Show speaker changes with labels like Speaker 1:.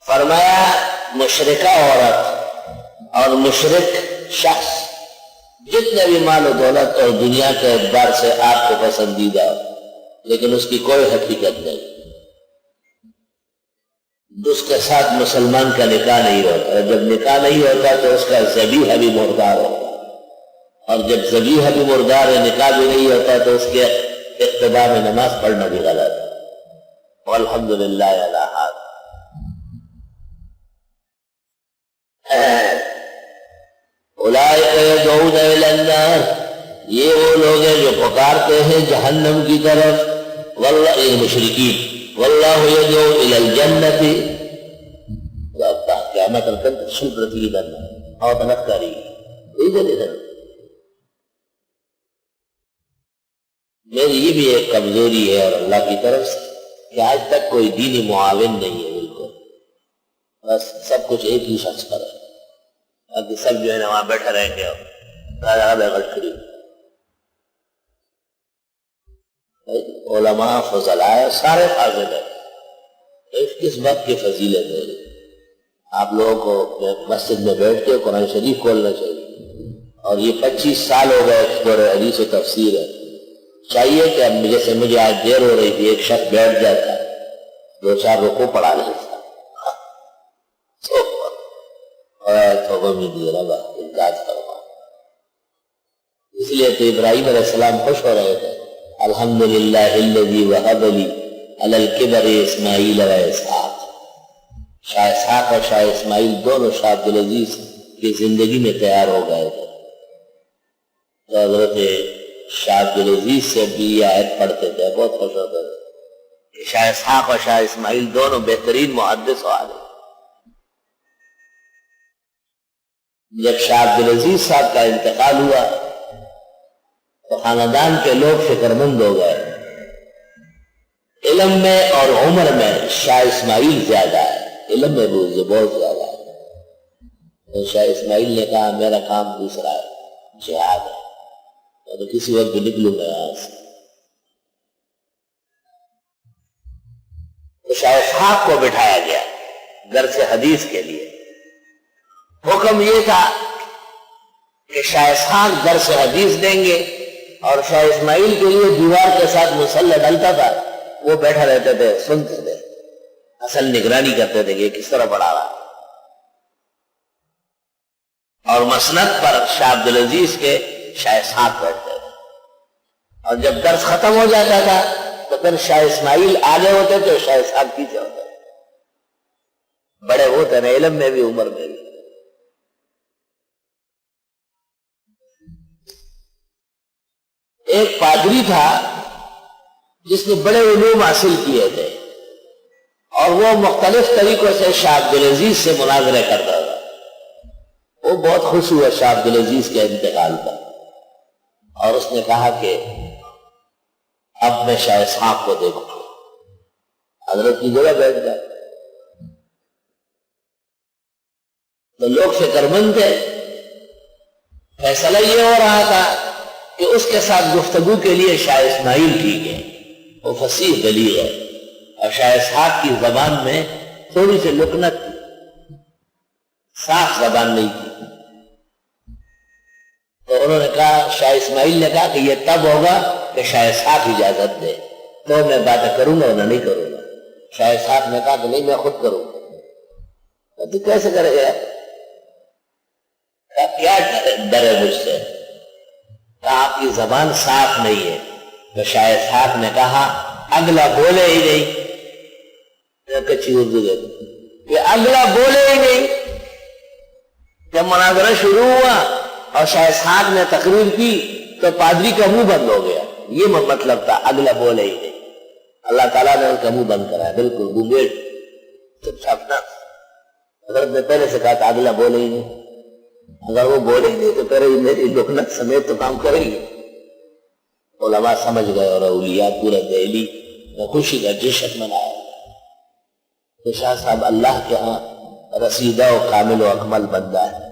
Speaker 1: فرمایا مشرکہ عورت اور مشرک شخص جتنے بھی مال و دولت اور دنیا کے اعتبار سے آپ کو پسندیدہ ہو، لیکن اس کی کوئی حقیقت نہیں، اس کے ساتھ مسلمان کا نکاح نہیں ہوتا، اور جب نکاح نہیں ہوتا تو اس کا ذبیحہ بھی مردار ہوتا، اور جب ذبیحہ بھی مردار ہے، نکاح بھی نہیں ہوتا، تو اس کے اقتدا میں نماز پڑھنا بھی غلط ہے۔ والحمدللہ علی حاضر۔ اولئک یدعون الی النار، یہ وہ لوگ ہیں جو پکارتے ہیں جہنم کی طرف، واللہ مشرکین، واللہ یدعو الی الجنت، قیامت القدر شکرتی کرنا اور تنکاری میری یہ بھی ایک کمزوری ہے اور اللہ کی طرف سے کہ آج تک کوئی دینی معاون نہیں ہے، بالکل بس سب کچھ ایک ہی شخص پر ہے، باقی سب جو ہے نا وہاں بیٹھے رہیں گے علماء فضلاء سارے فاضل ہیں۔ کس بات کی فضیلت ہے؟ آپ لوگوں کو مسجد میں بیٹھ کے قرآن شریف کھولنا چاہیے، اور یہ 25 سال ہو گئے دور حدیث و تفسیر ہے، چاہیے کہ اب جیسے مجھے آج دیر ہو رہی تھی ایک شخص بیٹھ جاتا 2-4 رکوع پڑھا لیتا توبہ میں دیے ربا انکار فرما۔ اس لیے تو ابراہیم علیہ السلام خوش ہو رہے تھے، الحمدللہ الذی وہب لی علی الکبر اسماعیل و اسحاق۔ شاہ اسحاق اور شاہ اسماعیل دونوں شاہ عبدالعزیز کی زندگی میں تیار ہو گئے تھے، تو حضرت شاہ عبدالعزیز سے بھی یہ آیت پڑھتے تھے، بہت خوش ہوتے تھے کہ شاہ اسحاق اور شاہ اسماعیل دونوں بہترین محدث ہو آگے۔ جب شاہ عبدالعزیز صاحب کا انتقال ہوا تو خاندان کے لوگ فکر مند ہو گئے، علم میں اور عمر میں شاہ اسماعیل زیادہ ہے، علم میں بھی بہت زیادہ ہے۔ تو شاہ اسماعیل نے کہا میرا کام دوسرا ہے، جہاد ہے، تو کسی وقت بھی نکلوں گا یہاں سے۔ تو شاہ اسحاق کو بٹھایا گیا گھر سے حدیث کے لیے۔ حکم یہ تھا کہ شاہ اسحاق در سے حدیث دیں گے، اور شاہ اسماعیل کے لیے دیوار کے ساتھ مصلی ڈلتا تھا، وہ بیٹھا رہتے تھے، سنتے تھے، اصل نگرانی کرتے تھے کہ یہ کس طرح پڑھا رہا۔ اور مسند پر شاہ عبدالعزیز کے شاہ اسحاق بیٹھتے تھے، اور جب درس ختم ہو جاتا تھا تو پھر شاہ اسماعیل آگے ہوتے تھے، شاہ اسحاق پیچھے ہوتے تھے، بڑے ہوتے ہیں علم میں بھی عمر میں بھی۔ ایک پادری تھا جس نے بڑے علوم حاصل کیے تھے، اور وہ مختلف طریقوں سے شاہ عبدالعزیز سے مناظرے کرتا تھا۔ وہ بہت خوش ہوا شاہ عبدالعزیز کے انتقال پر، اور اس نے کہا کہ اب میں شاہ اسحاق کو دیکھوں، حضرت کی جگہ بیٹھ جائے۔ تو لوگ فکر مند تھے، فیصلہ یہ ہو رہا تھا کہ اس کے ساتھ گفتگو کے لیے شاہ اسماعیل ٹھیک ہے، وہ فصیح بلیغ ہے، اور شاہ اسحاق کی زبان میں تھوڑی سی لکنت تھی، صاف زبان نہیں تھی۔ تو انہوں نے کہا، شاہ اسماعیل نے کہا کہ یہ تب ہوگا کہ شاہ اسحاق اجازت دے تو میں باتیں کروں گا ورنہ نہیں کروں گا۔ شاہ اسحاق نے کہا کہ نہیں، میں خود کروں گا۔ تو کیسے کرے گا؟ کیا ڈرے مجھ سے؟ آپ کی زبان صاف نہیں ہے۔ تو شاہ اسحاق نے کہا اگلا بولے ہی نہیں، کچھی اردو دے کہ اگلا بولے ہی نہیں۔ جب مناظرہ شروع ہوا اور شاہ اسحاق نے تقریر کی تو پادری کا منہ بند ہو گیا، یہ مطلب تھا اگلا بولے ہی نہیں۔ اللہ تعالیٰ نے ان کا منہ بند کرایا، بالکل گنگیٹ چپ نہ۔ حضرت نے پہلے سے کہا تھا اگلا بولے ہی نہیں، اگر وہ بولے ہی نہیں تو پھر میری لکنت سمیت تو کام کرے گی۔ علماء سمجھ گئے اور اولیاء پورا دہلی میں خوشی کا جشن منایا۔ تو شاہ صاحب اللہ کے ہاں رسیدہ و کامل و اکمل بندہ ہے۔